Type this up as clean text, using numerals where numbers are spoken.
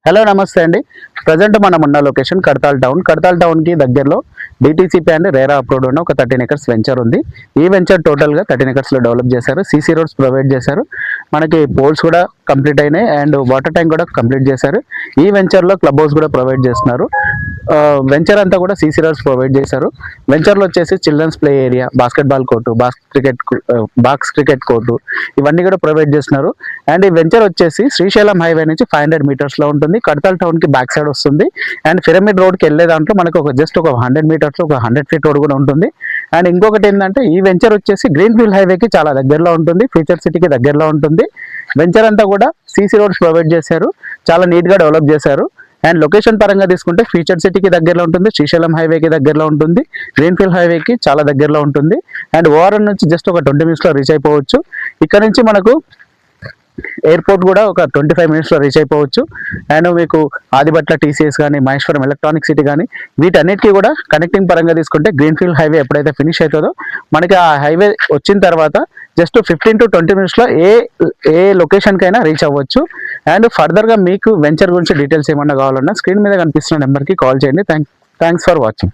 Hello నమస్తే అండి. Present మనం ఉన్న లొకేషన్ కడతాల్ టౌన్కి దగ్గరలో డిటీసీపీ అండ్ రేరా అప్రూవ్డ్ ఉన్న ఒక 13 ఎకర్స్ వెంచర్ ఉంది. ఈ వెంచర్ టోటల్గా 13 ఎకర్స్లో డెవలప్ చేశారు. సీసీ రోడ్స్ ప్రొవైడ్ చేశారు. మనకి పోల్స్ కూడా కంప్లీట్ అయినాయి అండ్ వాటర్ ట్యాంక్ కూడా కంప్లీట్ చేశారు. ఈ వెంచర్లో క్లబ్ హౌస్ కూడా ప్రొవైడ్ చేస్తున్నారు. వెంచర్ అంతా కూడా సీసీ రోడ్స్ ప్రొవైడ్ చేశారు. వెంచర్లో వచ్చేసి children's play area, basketball court, box cricket court ఇవన్నీ కూడా ప్రొవైడ్ చేస్తున్నారు. అండ్ ఈ వెంచర్ వచ్చేసి శ్రీశైలం హైవే నుంచి 500 మీటర్స్లో ఉంటుంది. కడతాల్ టౌన్కి బ్యాక్ సైడ్ వస్తుంది. అండ్ పిరమిడ్ రోడ్కి వెళ్ళే దాంట్లో మనకు ఒక 100 మీటర్స్ ఒక 100 ఫీట్ రోడ్ కూడా ఉంటుంది. అండ్ ఇంకొకటి ఏంటంటే ఈ వెంచర్ వచ్చేసి గ్రీన్ఫీల్డ్ హైవేకి చాలా దగ్గరలో ఉంటుంది. ఫ్యూచర్ సిటీకి దగ్గరలో ఉంటుంది. వెంచర్ అంతా కూడా సీసీ రోడ్స్ ప్రొవైడ్ చేశారు. చాలా నీట్గా డెవలప్ చేశారు. అండ్ లొకేషన్ పరంగా తీసుకుంటే ఫ్యూచర్ సిటీకి దగ్గరలో ఉంటుంది, శ్రీశైలం హైవేకి దగ్గరలో ఉంటుంది, గ్రీన్ఫీల్డ్ హైవేకి చాలా దగ్గరలో ఉంటుంది. అండ్ ఓఆర్ఎన్ నుంచి జస్ట్ ఒక 20 మినిట్స్లో రీచ్ అయిపోవచ్చు. ఇక్కడ నుంచి మనకు ఎయిర్పోర్ట్ కూడా ఒక 25 మినిట్స్లో రీచ్ అయిపోవచ్చు. అండ్ మీకు ఆదిబట్ల టీసీఎస్ కానీ, మహేశ్వరం ఎలక్ట్రానిక్ సిటీ కానీ వీటన్నిటికీ కూడా కనెక్టింగ్ పరంగా తీసుకుంటే గ్రీన్ఫీల్డ్ హైవే ఎప్పుడైతే ఫినిష్ అవుతుందో మనకి ఆ హైవే వచ్చిన తర్వాత జస్ట్ 15 to 20 మినిట్స్లో ఏ లొకేషన్కైనా రీచ్ అవ్వచ్చు. అండ్ ఫర్దర్గా మీకు వెంచర్ గురించి డీటెయిల్స్ ఏమన్నా కావాలన్నా స్క్రీన్ మీద కనిపిస్తున్న నెంబర్కి కాల్ చేయండి. Thanks for watching.